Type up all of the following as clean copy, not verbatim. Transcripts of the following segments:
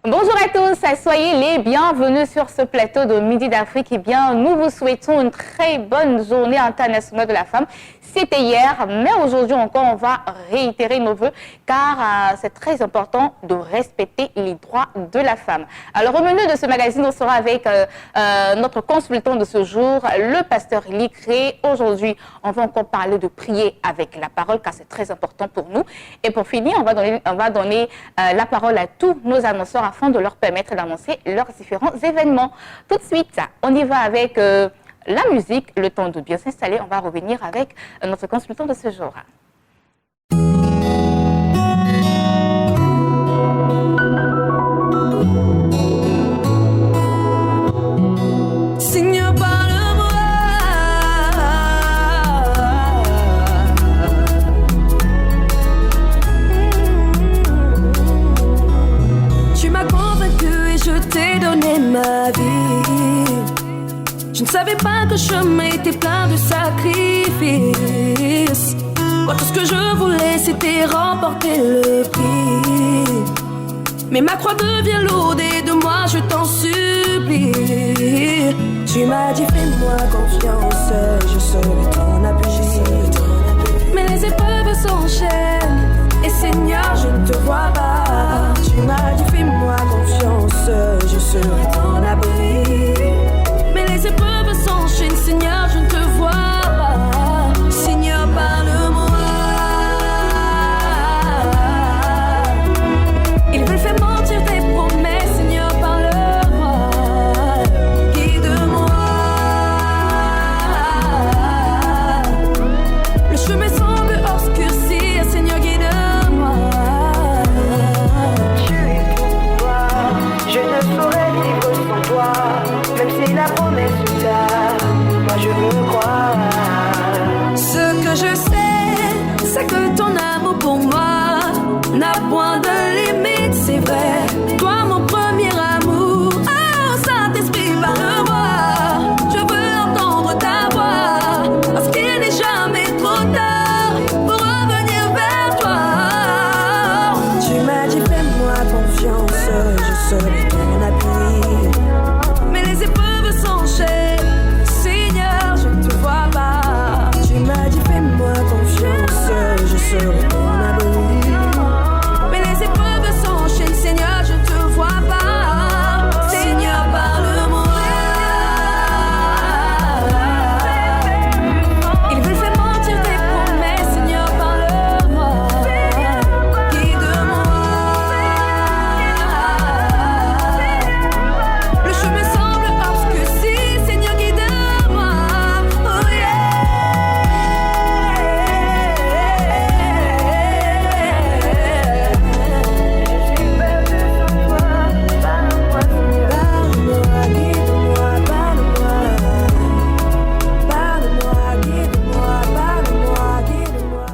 Bonjour à tous, soyez les bienvenus sur ce plateau de Midi d'Afrique. Eh bien, nous vous souhaitons une très bonne journée internationale de la femme. C'était hier, mais aujourd'hui encore, on va réitérer nos voeux car c'est très important de respecter les droits de la femme. Alors, au menu de ce magazine, on sera avec notre consultant de ce jour, le pasteur Likré. Aujourd'hui, on va encore parler de prier avec la parole car c'est très important pour nous. Et pour finir, on va donner la parole à tous nos annonceurs afin de leur permettre d'annoncer leurs différents événements. Tout de suite, on y va avec la musique, le temps de bien s'installer. On va revenir avec notre consultant de ce jour. Seigneur, parle-moi. Tu m'as convaincu et je t'ai donné ma vie. Je ne savais pas que le chemin était plein de sacrifices. Moi, tout ce que je voulais, c'était remporter le prix. Mais ma croix devient lourde et de moi, je t'en supplie. Tu m'as dit, fais-moi confiance, je serai ton appui. Mais les épreuves s'enchaînent et Seigneur, je ne te vois pas. Tu m'as dit, fais-moi confiance, je serai ton abri. Mais les épreuves s'enchaînent, Seigneur, je ne te vois pas. Seigneur, parle-moi. Ils veulent faire mentir tes promesses, Seigneur, parle-moi. Guide-moi. Le chemin semble obscurci, Seigneur, guide-moi. Tu es pour toi, je ne saurais vivre sans toi. Même si la promesse est là, moi je veux croire. Ce que je sais, c'est que ton amour pour moi n'a point de limite, c'est vrai. Toi mon premier amour, oh Saint-Esprit parle-moi. Je veux entendre ta voix, parce qu'il n'est jamais trop tard pour revenir vers toi. Tu m'as dit fais-moi confiance, je serai ton appui. Mais les épreuves s'enchaînent, Seigneur, je ne te vois pas. Tu m'as dit fais-moi confiance, je serai ton abri. Mais les épreuves s'enchaînent, Seigneur, je ne te vois pas. Seigneur, parle-moi. Ils veulent faire mentir tes promesses, Seigneur, parle-moi. Guide-moi. Le chemin semble obscurci, Seigneur, guide-moi. Oh yeah. Je suis perdu sans toi. Parle-moi, Seigneur. Parle-moi, guide-moi, parle-moi. Parle-moi, guide-moi, parle-moi, guide-moi.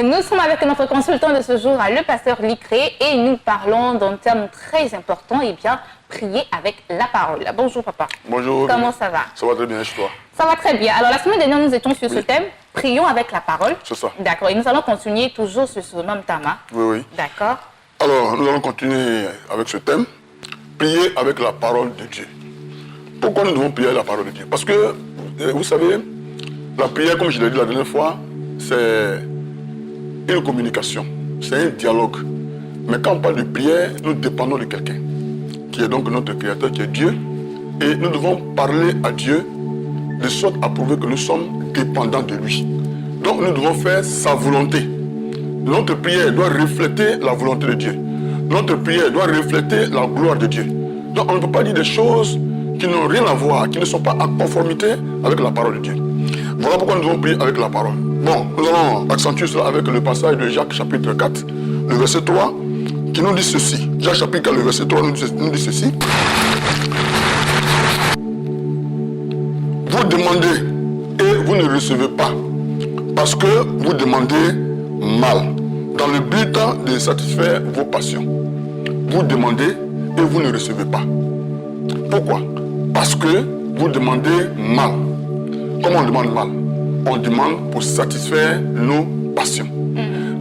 Nous sommes avec notre consultant de ce jour, le pasteur Likré, et nous parlons d'un thème très important, et bien, prier avec la parole. Bonjour papa. Bonjour. Comment ça va? Ça va très bien chez toi. Ça va très bien. Alors la semaine dernière, nous étions sur ce thème, prions avec la parole. C'est ça. D'accord. Et nous allons continuer toujours sur ce même thème. Oui, oui. D'accord. Alors, nous allons continuer avec ce thème, prier avec la parole de Dieu. Pourquoi nous devons prier avec la parole de Dieu? Parce que, vous savez, la prière, comme je l'ai dit la dernière fois, c'est une communication, c'est un dialogue. Mais quand on parle de prière, nous dépendons de quelqu'un, qui est donc notre Créateur, qui est Dieu. Et nous devons parler à Dieu de sorte à prouver que nous sommes dépendants de lui. Donc nous devons faire sa volonté. Notre prière doit refléter la volonté de Dieu. Notre prière doit refléter la gloire de Dieu. Donc on ne peut pas dire des choses qui n'ont rien à voir, qui ne sont pas en conformité avec la parole de Dieu. Voilà pourquoi nous devons prier avec la parole. Bon, nous allons accentuer cela avec le passage de Jacques chapitre 4, le verset 3, qui nous dit ceci. Jacques chapitre 4, le verset 3 nous dit ceci. Vous demandez et vous ne recevez pas, parce que vous demandez mal. dans le but de satisfaire vos passions. Vous demandez et vous ne recevez pas. Pourquoi? Parce que vous demandez mal. Comment on demande mal? On demande pour satisfaire nos passions.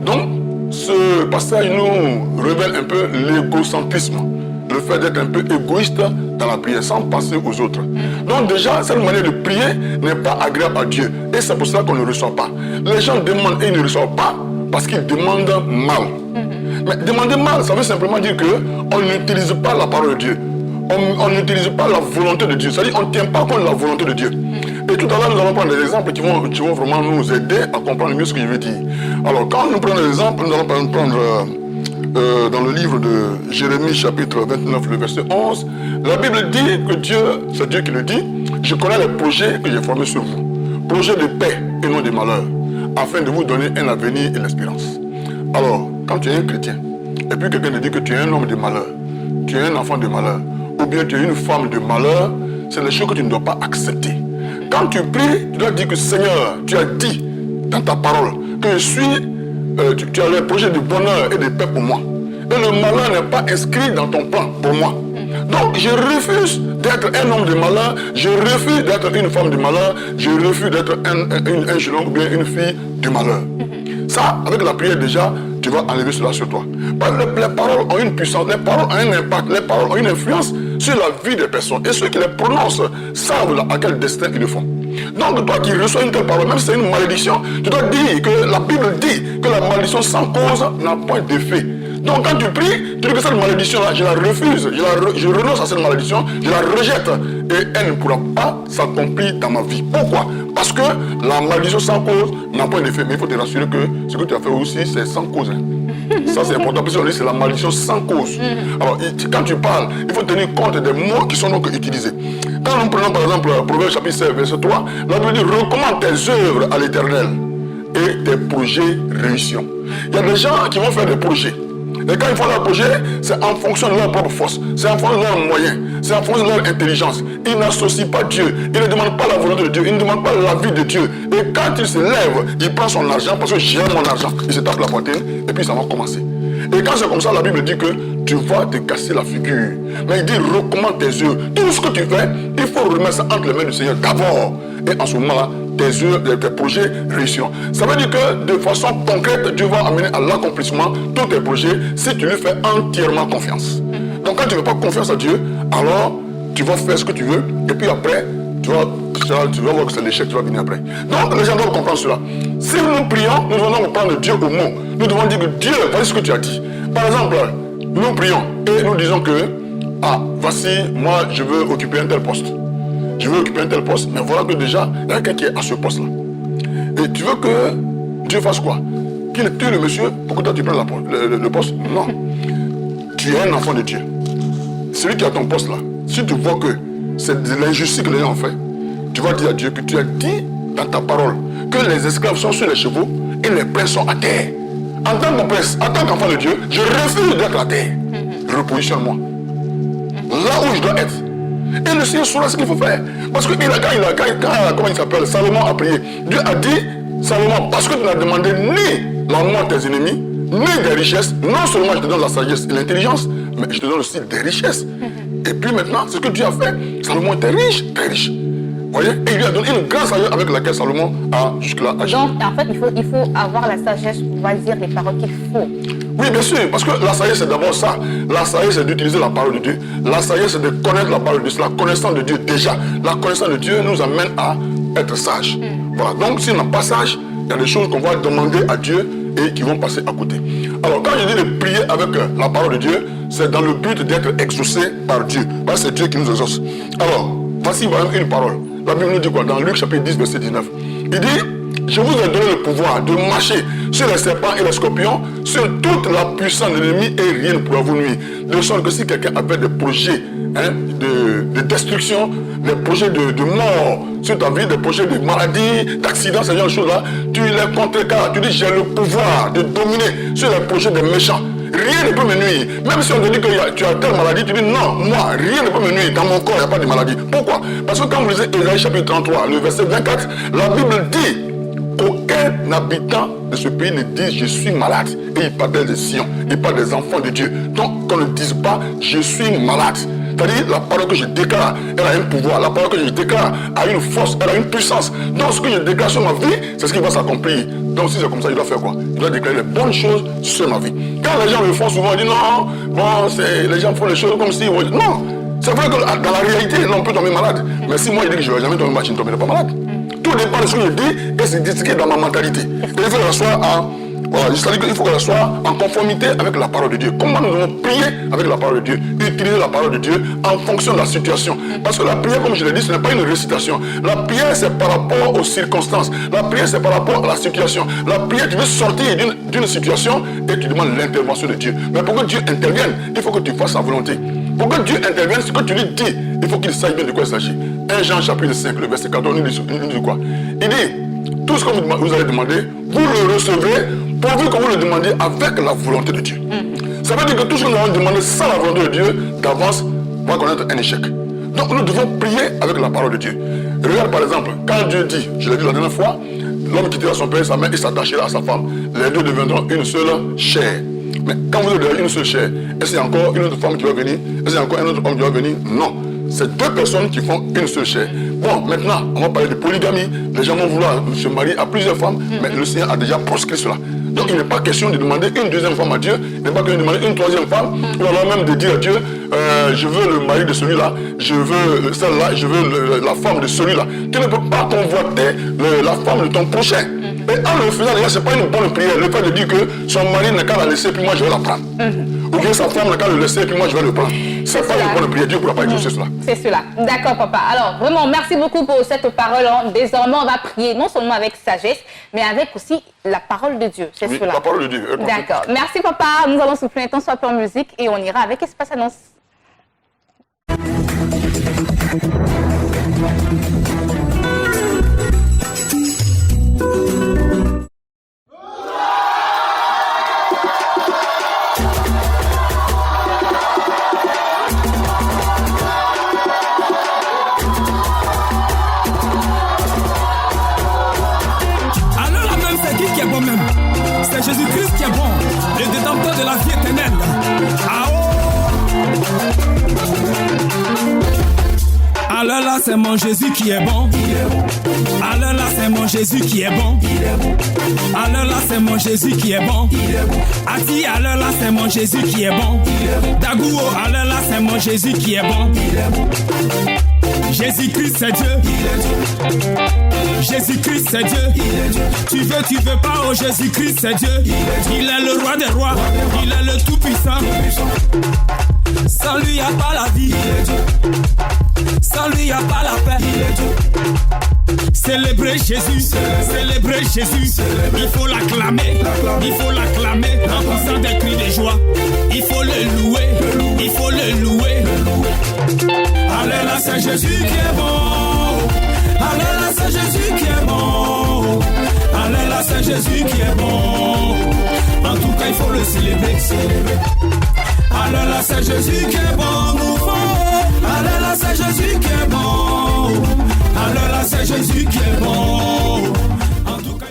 Donc, ce passage nous révèle un peu l'égocentrisme, le fait d'être un peu égoïste dans la prière, sans penser aux autres. Donc déjà, cette manière de prier n'est pas agréable à Dieu. Et c'est pour cela qu'on ne reçoit pas. Les gens demandent et ils ne reçoivent pas parce qu'ils demandent mal. Mais demander mal, ça veut simplement dire qu'on n'utilise pas la parole de Dieu. On n'utilise pas la volonté de Dieu. C'est-à-dire qu'on ne tient pas compte de la volonté de Dieu. Et tout à l'heure, nous allons prendre des exemples qui vont vraiment nous aider à comprendre mieux ce que je veux dire. Alors, quand nous prenons des exemples, nous allons prendre dans le livre de Jérémie, chapitre 29, le verset 11. La Bible dit que Dieu, c'est Dieu qui le dit, je connais les projets que j'ai formés sur vous. Projets de paix et non de malheur, afin de vous donner un avenir et l'espérance. Alors, quand tu es un chrétien, et puis quelqu'un te dit que tu es un homme de malheur, tu es un enfant de malheur, ou bien tu es une femme de malheur, c'est les choses que tu ne dois pas accepter. Quand tu pries, tu dois dire que Seigneur, tu as dit dans ta parole que je suis, tu as le projet de bonheur et de paix pour moi. Et le malheur n'est pas inscrit dans ton plan pour moi. Donc je refuse d'être un homme de malheur, je refuse d'être une femme de malheur, je refuse d'être un jeune homme ou bien une fille de malheur. Ça, avec la prière déjà, tu vas enlever cela sur toi. Les paroles ont une puissance, les paroles ont un impact, les paroles ont une influence sur la vie des personnes. Et ceux qui les prononcent savent à quel destin ils le font. Donc toi qui reçois une telle parole, même si c'est une malédiction, tu dois dire que la Bible dit que la malédiction sans cause n'a point d'effet. Donc quand tu pries, tu dis que cette malédiction-là, je la refuse, je renonce à cette malédiction, je la rejette et elle ne pourra pas s'accomplir dans ma vie. Pourquoi? Parce que la malédiction sans cause n'a pas d'effet. Mais il faut te rassurer que ce que tu as fait aussi, c'est sans cause. Ça c'est important, parce que c'est la malédiction sans cause. Alors quand tu parles, il faut tenir compte des mots qui sont donc utilisés. Quand nous prenons par exemple Proverbe chapitre 16, verset 3, la Bible dit recommande tes œuvres à l'Éternel et tes projets réussiront. Il y a des gens qui vont faire des projets. Et quand ils font leur projet, c'est en fonction de leur propre force, c'est en fonction de leurs moyens, c'est en fonction de leur intelligence. Ils n'associent pas Dieu, ils ne demandent pas la volonté de Dieu, ils ne demandent pas la vie de Dieu. Et quand il se lève, il prend son argent parce que j'ai mon argent. Il se tape la poitrine et puis ça va commencer. Et quand c'est comme ça, la Bible dit que tu vas te casser la figure. Mais il dit recommande tes œuvres. Tout ce que tu fais, il faut remettre ça entre les mains du Seigneur d'abord. Et en ce moment-là, tes œuvres, tes projets réussiront. Ça veut dire que de façon concrète, Dieu va amener à l'accomplissement tous tes projets si tu lui fais entièrement confiance. Donc quand tu ne fais pas confiance à Dieu, alors tu vas faire ce que tu veux et puis après, tu vas voir que c'est l'échec qui va venir après. Donc les gens doivent comprendre cela. Si nous prions, nous devons prendre Dieu au mot. Nous devons dire que Dieu, voici ce que tu as dit. Par exemple, nous prions et nous disons que voici, moi je veux occuper un tel poste. Je veux occuper un tel poste, mais voilà que déjà, il y a quelqu'un qui est à ce poste-là. Et tu veux que Dieu fasse quoi? Qu'il tue le monsieur pour que toi tu prennes le poste? Non. Tu es un enfant de Dieu. Celui qui a ton poste là, si tu vois que c'est de l'injustice que les gens ont fait, tu vas dire à Dieu que tu as dit dans ta parole que les esclaves sont sur les chevaux et les princes sont à terre. En tant que prince, en tant qu'enfant de Dieu, je refuse d'être à terre. Repositionne-moi. Là où je dois être. Et le Seigneur saura ce qu'il faut faire. Parce que quand comment il s'appelle, Salomon a prié. Dieu a dit, Salomon, parce que tu n'as demandé ni la mort de tes ennemis, ni des richesses, non seulement je te donne la sagesse et l'intelligence, mais je te donne aussi des richesses. Et puis maintenant, c'est ce que Dieu a fait. Salomon était riche, très riche. Vous voyez? Et il lui a donné une grâce avec laquelle Salomon a jusque-là agi. Donc, en fait, il faut avoir la sagesse pour pouvoir dire les paroles qu'il faut. Oui, bien sûr, parce que la sagesse, c'est d'abord ça. La sagesse, c'est d'utiliser la parole de Dieu. La sagesse, c'est de connaître la parole de Dieu. C'est la connaissance de Dieu déjà. La connaissance de Dieu nous amène à être sages. Voilà. Donc, si on n'est pas sage, il y a des choses qu'on va demander à Dieu et qui vont passer à côté. Alors, quand je dis de prier avec la parole de Dieu, c'est dans le but d'être exaucé par Dieu. Parce que c'est Dieu qui nous exauce. Alors, voici une parole. La Bible nous dit quoi? Dans Luc chapitre 10, verset 19. Il dit, je vous ai donné le pouvoir de marcher sur les serpents et les scorpions, sur toute la puissance de l'ennemi et rien ne pourra vous nuire. De sorte que si quelqu'un avait des projets de destruction, des projets de mort sur ta vie, des projets de maladie, d'accidents, ces genre de choses-là, tu les contrecarres. Tu dis, j'ai le pouvoir de dominer sur les projets des méchants. Rien ne peut me nuire. Même si on te dit que tu as telle maladie, tu dis non, moi, rien ne peut me nuire. Dans mon corps, il n'y a pas de maladie. Pourquoi? Parce que quand vous lisez Ésaïe chapitre 33, le verset 24, la Bible dit qu'aucun habitant de ce pays ne disent je suis malade. Et ils parlent des Sion, ils parlent des enfants de Dieu. Donc qu'on ne dise pas je suis malade. C'est-à-dire la parole que je déclare, elle a un pouvoir. La parole que je déclare a une force, elle a une puissance. Donc ce que je déclare sur ma vie, c'est ce qui va s'accomplir. Donc si c'est comme ça, il doit faire quoi? Il doit déclarer les bonnes choses sur ma vie. Quand les gens le font souvent, ils disent non, bon, les gens font les choses comme si... Non, c'est vrai que dans la réalité, on peut tomber malade. Mais si moi je dis que je ne vais jamais tomber malade, je ne tomberai pas malade. Tout dépend de ce que je dis et c'est ce qui est dans ma mentalité. Et il faut qu'elle soit il faut qu'elle soit en conformité avec la parole de Dieu. Comment nous devons prier avec la parole de Dieu? Utiliser la parole de Dieu en fonction de la situation. Parce que la prière, comme je l'ai dit, ce n'est pas une récitation. La prière, c'est par rapport aux circonstances. La prière, c'est par rapport à la situation. La prière, tu veux sortir d'une situation et tu demandes l'intervention de Dieu. Mais pour que Dieu intervienne, il faut que tu fasses sa volonté. Pour que Dieu intervienne, ce que tu lui dis, il faut qu'il sache bien de quoi il s'agit. 1 Jean chapitre 5, le verset 14, il dit quoi? Il dit, tout ce que vous allez demander, vous le recevrez pourvu que vous le demandiez avec la volonté de Dieu. Ça veut dire que tout ce que nous allons demander sans la volonté de Dieu, d'avance, va connaître un échec. Donc nous devons prier avec la parole de Dieu. Regarde par exemple, quand Dieu dit, je l'ai dit la dernière fois, l'homme quittera son père et sa mère et s'attachera à sa femme. Les deux deviendront une seule chair. Mais quand vous êtes une seule chair, est-ce qu'il y a encore une autre femme qui va venir? Est-ce qu'il y a encore un autre homme qui va venir? Non. C'est deux personnes qui font une seule chair. Bon, maintenant, on va parler de polygamie. Les gens vont vouloir se marier à plusieurs femmes, mais le Seigneur a déjà proscrit cela. Donc il n'est pas question de demander une deuxième femme à Dieu, il n'est pas question de demander une troisième femme, ou alors même de dire à Dieu, je veux le mari de celui-là, je veux celle-là, je veux la femme de celui-là. Tu ne peux pas convoiter la femme de ton prochain. Mais en le faisant, déjà, ce n'est pas une bonne prière. Le fait de dire que son mari n'a qu'à la laisser, puis moi je vais la prendre. Ou bien sa femme n'a qu'à le laisser, puis moi je vais le prendre. Ce n'est pas une bonne prière. Dieu ne pourra pas exaucer cela. C'est cela. D'accord, papa. Alors, vraiment, merci beaucoup pour cette parole. Désormais, on va prier non seulement avec sagesse, mais avec aussi la parole de Dieu. C'est cela. La parole de Dieu. D'accord. Merci, papa. Nous allons souffler un temps soit en musique et on ira avec Espace Annonce. C'est Jésus-Christ qui est bon, le détenteur de la vie éternelle. Ah oh! Alors là, c'est mon Jésus qui est bon. Alors là, c'est mon Jésus qui est bon. Alors là, c'est mon Jésus qui est bon. Ati, alors là, c'est mon Jésus qui est bon. Dagouo, alors là, c'est mon Jésus qui est bon. Jésus-Christ, c'est Dieu. Jésus-Christ, c'est Dieu. Tu veux pas, oh Jésus-Christ, c'est Dieu. Il est le roi des rois. Il est le tout-puissant. Sans lui, il n'y a pas la vie. Sans lui, il n'y a pas la paix. Célébrer Jésus, célébrer Jésus. Il faut l'acclamer, il faut l'acclamer en poussant des cris de joie. Il faut le louer, il faut le louer. Allez là, c'est Jésus qui est bon. Allez là, c'est Jésus qui est bon. Allez là, c'est Jésus qui est bon. En tout cas, il faut le célébrer, célébrer. Allez là, c'est Jésus qui est bon, nous faut. Allez là, c'est Jésus qui est bon. Allez là, c'est Jésus qui est bon. En tout cas,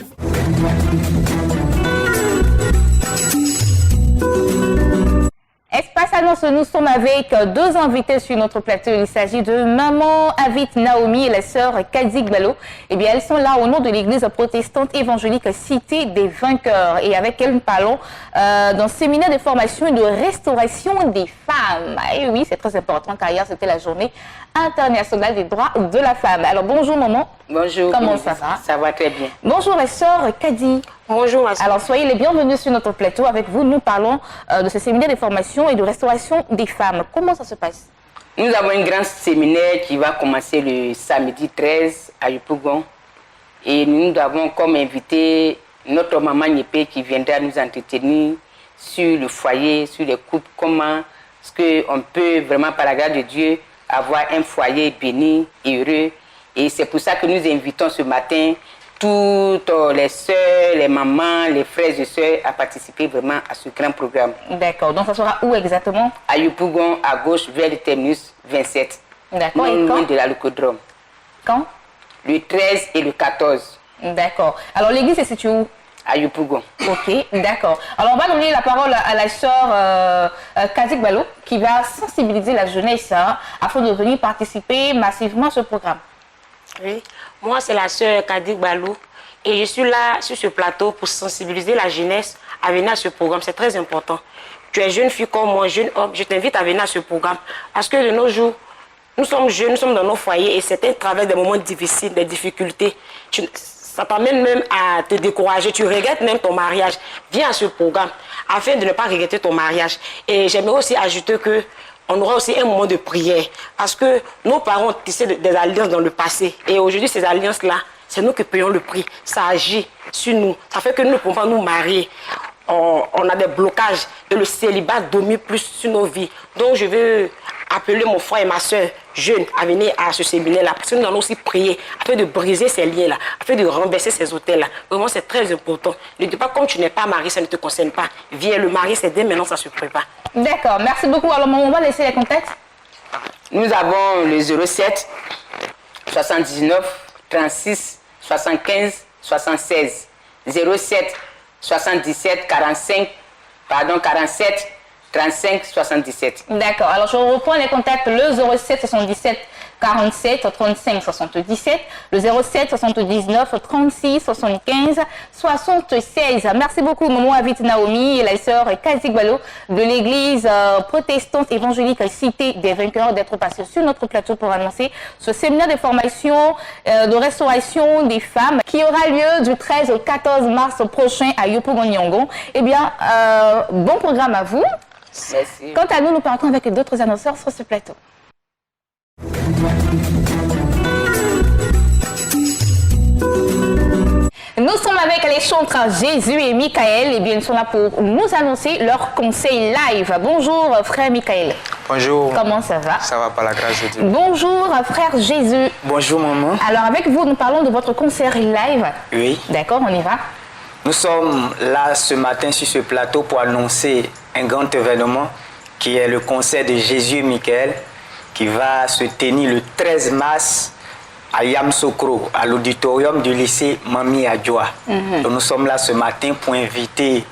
Espace Annonce, nous sommes avec deux invités sur notre plateau. Il s'agit de Maman Avit Naomi et la sœur Kadi Gbalo. Eh bien, elles sont là au nom de l'église protestante évangélique Cité des Vainqueurs. Et avec elles, nous parlons d'un séminaire de formation et de restauration des femmes. Et oui, c'est très important car hier, c'était la journée internationale des droits de la femme. Alors, bonjour maman. Bonjour. Comment ça va? Ça va très bien. Bonjour la sœur Kadi. Bonjour. Alors, soyez les bienvenus sur notre plateau. Avec vous, nous parlons de ce séminaire de formation et de restauration des femmes. Comment ça se passe? Nous avons un grand séminaire qui va commencer le samedi 13 à Yopougon. Et nous avons comme invité notre maman Niépé qui viendra nous entretenir sur le foyer, sur les couples, comment est-ce qu'on peut vraiment, par la grâce de Dieu, avoir un foyer béni et heureux. Et c'est pour ça que nous invitons ce matin toutes les sœurs, les mamans, les frères et sœurs à participer vraiment à ce grand programme. D'accord. Donc, ça sera où exactement? À Yopougon, à gauche, vers le terminus 27. D'accord. Non Et loin quand? de la Locodrome. Quand? Le 13 et le 14. D'accord. Alors, l'église est située où? à Yopougon. Ok, d'accord. Alors, on va donner la parole à la sœur Kazik Balo qui va sensibiliser la jeunesse afin de venir participer massivement à ce programme. Oui, moi c'est la sœur Kazik Balou et je suis là sur ce plateau pour sensibiliser la jeunesse à venir à ce programme. C'est très important. Tu es jeune fille comme moi, jeune homme, je t'invite à venir à ce programme parce que de nos jours, nous sommes jeunes, nous sommes dans nos foyers et certains traversent des moments difficiles, des difficultés. Ça t'amène même à te décourager, tu regrettes même ton mariage. Viens à ce programme afin de ne pas regretter ton mariage. Et j'aimerais aussi ajouter que on aura aussi un moment de prière parce que nos parents ont tissé des alliances dans le passé et aujourd'hui ces alliances-là, c'est nous qui payons le prix. Ça agit sur nous, ça fait que nous ne pouvons pas nous marier. On a des blocages et le célibat domine plus sur nos vies. Donc je veux appeler mon frère et ma soeur jeunes à venir à ce séminaire-là parce que nous allons aussi prier afin de briser ces liens-là, afin de renverser ces hôtels-là. Vraiment, c'est très important. Ne dis pas comme tu n'es pas marié, ça ne te concerne pas. Viens, le mari, c'est dès maintenant, ça se prépare. D'accord, merci beaucoup. Alors, on va laisser les contacts. Nous avons le 07 79 36 75 76 07 77 47 35 77. D'accord. Alors, je reprends les contacts. Le 07 77 47 35 77, le 07 79 36 75 76. Merci beaucoup, maman Avit Naomi et la sœur Kazik Balo de l'église protestante évangélique Cité des Vainqueurs d'être passés sur notre plateau pour annoncer ce séminaire de formation de restauration des femmes qui aura lieu du 13 au 14 mars prochain à Yopougon-Nyongo. Eh bien, bon programme à vous. Merci. Quant à nous, nous partons avec d'autres annonceurs sur ce plateau. Nous sommes avec les chantres Jésus et Michael. Et bien, ils sont là pour nous annoncer leur conseil live. Bonjour, frère Michael. Bonjour. Comment ça va? Ça va par la grâce de Dieu. Bonjour, frère Jésus. Bonjour, maman. Alors, avec vous, nous parlons de votre concert live. Oui. D'accord, on y va. Nous sommes là ce matin sur ce plateau pour annoncer un grand événement qui est le concert de Jésus et Michael qui va se tenir le 13 mars à Yamsokro, à l'auditorium du lycée Mami Adjoa. Donc nous sommes là ce matin pour inviter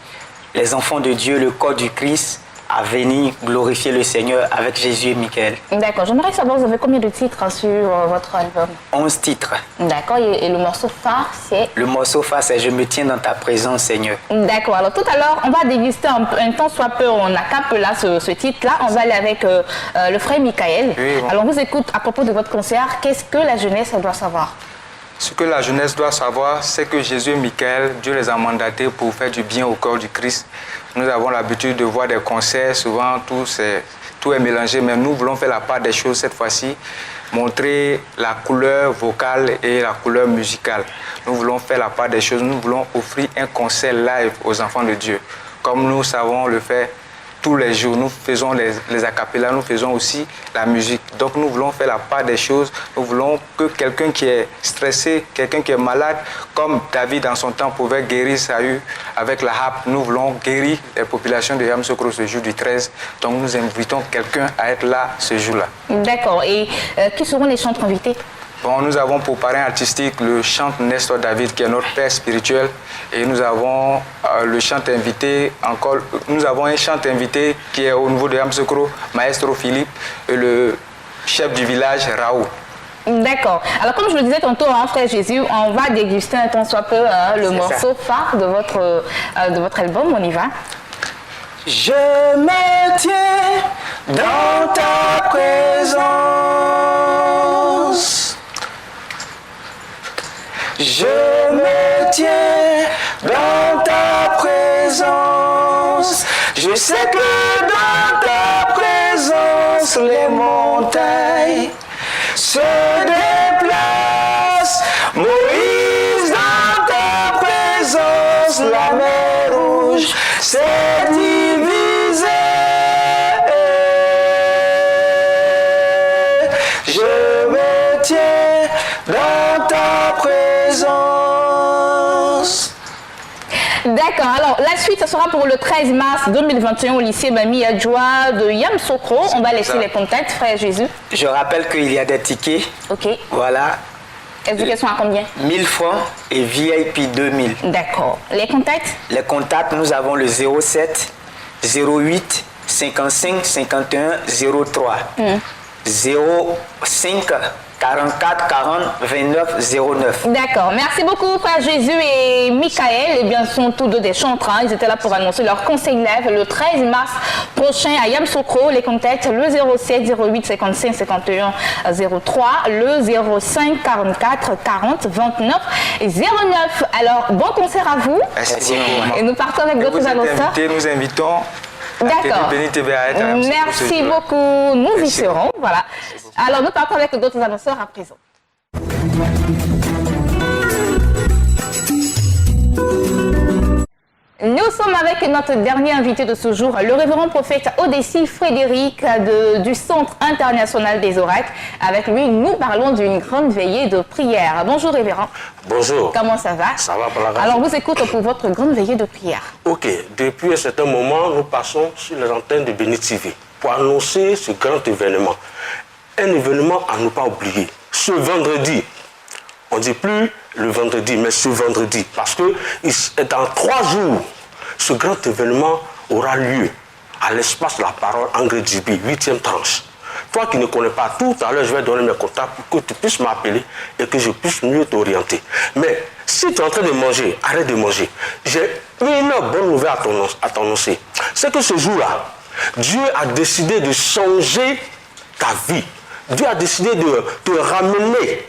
les enfants de Dieu, le corps du Christ, à venir glorifier le Seigneur avec Jésus et Michael. D'accord. J'aimerais savoir, vous avez combien de titres sur votre album? 11 titres. D'accord. Et le morceau phare, c'est? Le morceau phare, c'est « Je me tiens dans ta présence, Seigneur ». D'accord. Alors, tout à l'heure, on va déguster un temps soit peu, on a capé là ce titre-là. On va aller avec le frère Michael. Oui, bon. Alors, on vous écoute à propos de votre concert. Qu'est-ce que la jeunesse doit savoir? Ce que la jeunesse doit savoir, c'est que Jésus et Michael, Dieu les a mandatés pour faire du bien au corps du Christ. Nous avons l'habitude de voir des concerts, souvent tout est mélangé, mais nous voulons faire la part des choses cette fois-ci, montrer la couleur vocale et la couleur musicale. Nous voulons faire la part des choses, nous voulons offrir un concert live aux enfants de Dieu. Comme nous savons le faire tous les jours, nous faisons les acapellas, nous faisons aussi la musique. Donc nous voulons faire la part des choses, nous voulons que quelqu'un qui est stressé, quelqu'un qui est malade, comme David en son temps pouvait guérir Saül avec la harpe, nous voulons guérir les populations de Yamsokro ce jour du 13. Donc nous invitons quelqu'un à être là ce jour-là. D'accord. Et qui seront les chantres invités? Bon, nous avons pour parrain artistique le chante Nestor David qui est notre père spirituel et nous avons le chante invité encore. Nous avons un chante invité qui est au niveau de Yamsokro, Maestro Philippe et le chef du village Raoult. D'accord. Alors comme je le disais tantôt, hein, frère Jésus, on va déguster un temps soit peu le morceau phare de votre album. On y va. Je me tiens dans ta présence. Je me tiens dans ta présence. Je sais que dans ta présence, les montagnes se déplacent. Moïse, dans ta présence, la mer rouge s'est divisée. Je me tiens dans ta présence. D'accord. Alors, la suite, ce sera pour le 13 mars 2021 au lycée Mami Adjoa de Yamsokro. On va laisser les contacts, frère Jésus. Je rappelle qu'il y a des tickets. OK. Voilà. Éducation à combien? 1000 francs et VIP 2000. D'accord. Les contacts? Les contacts, nous avons le 07 08 55 51 03. 05 44 40 29 09. D'accord. Merci beaucoup, Frère Jésus et Michael. Eh bien, sont tous deux des chantres. Ils étaient là pour annoncer leur conseil lève le 13 mars prochain à Yamoussoukro. Les contacts, le 07 08 55 51 03, le 05 44 40 29 09. Alors, bon concert à vous. Merci. Et nous partons avec d'autres annonceurs. Nous invitons. D'accord. Merci beaucoup. Nous y serons. Voilà. Alors, nous partons avec d'autres annonceurs à présent. Nous sommes avec notre dernier invité de ce jour, le révérend prophète Odessi Frédéric du Centre international des oracles. Avec lui, nous parlons d'une grande veillée de prière. Bonjour révérend. Bonjour. Comment ça va? Ça va pour la radio. Alors, on vous écoute pour votre grande veillée de prière. Ok, depuis un certain moment, nous passons sur les antennes de Béni TV pour annoncer ce grand événement. Un événement à ne pas oublier. Ce vendredi, on ne dit plus le vendredi, mais ce vendredi, parce que dans 3 jours, ce grand événement aura lieu à l'espace de la parole Engrais Djibi, 8e tranche. Toi qui ne connais pas, tout à l'heure, je vais donner mes contacts pour que tu puisses m'appeler et que je puisse mieux t'orienter. Mais si tu es en train de manger, arrête de manger. J'ai une bonne nouvelle à t'annoncer. C'est que ce jour-là, Dieu a décidé de changer ta vie. Dieu a décidé de te ramener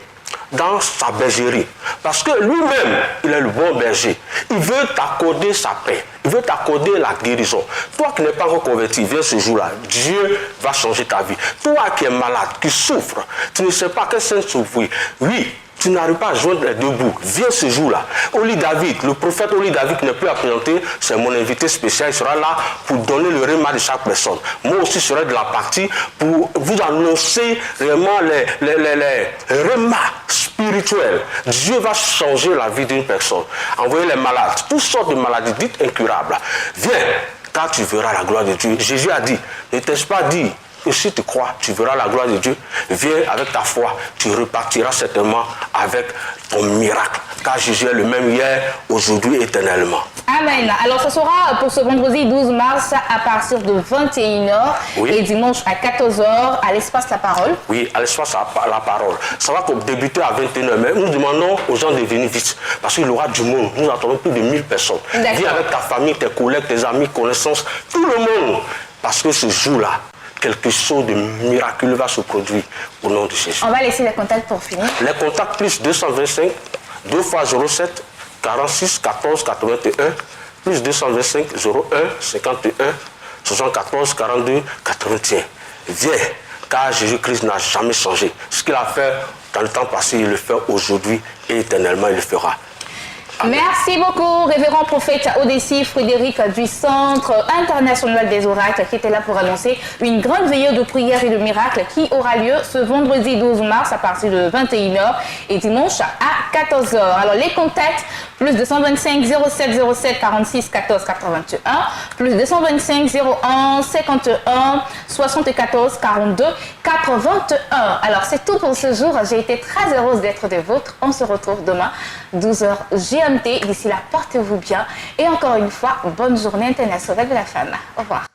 dans sa bergerie. Parce que lui-même, il est le bon berger. Il veut t'accorder sa paix. Il veut t'accorder la guérison. Toi qui n'es pas encore converti, viens ce jour-là. Dieu va changer ta vie. Toi qui es malade, qui souffre, tu ne sais pas quel sens souffrir. Oui, tu n'arrives pas à joindre les deux bouts. Viens ce jour-là. Oli David, le prophète Oli David qui n'est plus à présenter, c'est mon invité spécial. Il sera là pour donner le réma de chaque personne. Moi aussi, je serai de la partie pour vous annoncer vraiment les rémas spirituels. Dieu va changer la vie d'une personne. Envoyez les malades, toutes sortes de maladies dites incurables. Viens, car tu verras la gloire de Dieu. Jésus a dit, ne t'ai-je pas dit que si tu crois, tu verras la gloire de Dieu. Viens avec ta foi, tu repartiras certainement avec ton miracle. Car Jésus est le même hier, aujourd'hui, éternellement. Amen. Alors, ce sera pour ce vendredi 12 mars à partir de 21h et dimanche à 14h à l'espace La Parole. Oui, à l'espace La Parole. Ça va débuter à 21h, mais nous demandons aux gens de venir vite. Parce qu'il y aura du monde. Nous attendons plus de 1000 personnes. Viens avec ta famille, tes collègues, tes amis, connaissances, tout le monde. Parce que ce jour-là, quelque chose de miraculeux va se produire au nom de Jésus. On va laisser les contacts pour finir. Les contacts plus 225 2 x 07 46 14 81 plus 225 01 51 74 42 81. Viens, car Jésus-Christ n'a jamais changé. Ce qu'il a fait dans le temps passé, il le fait aujourd'hui et éternellement il le fera. Amen. Merci beaucoup, révérend prophète Odessi Frédéric du Centre international des oracles qui était là pour annoncer une grande veillée de prière et de miracles qui aura lieu ce vendredi 12 mars à partir de 21h et dimanche à 14h. Alors les contacts, plus 225 07 07 46 14 81, plus 225 01 51 74 42 81. Alors c'est tout pour ce jour. J'ai été très heureuse d'être des vôtres. On se retrouve demain 12h GMT. D'ici là, portez-vous bien. Et encore une fois, bonne journée internationale de la femme. Au revoir.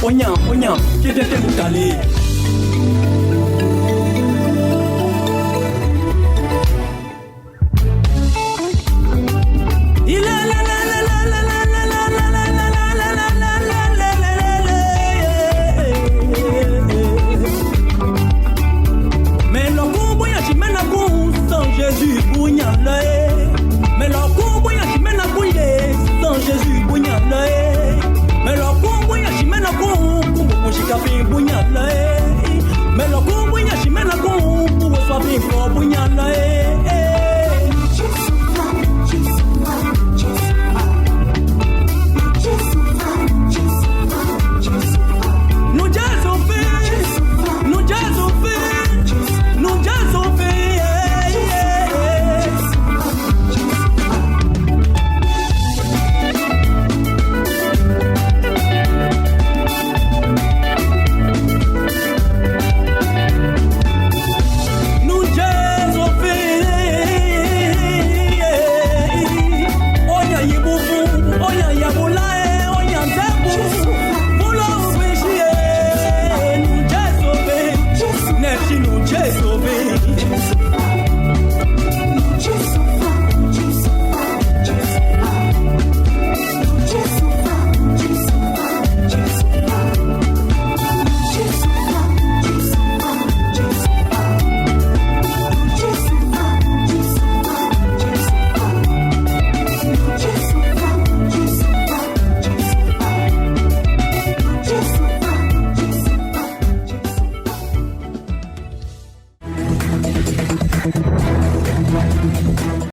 Onya,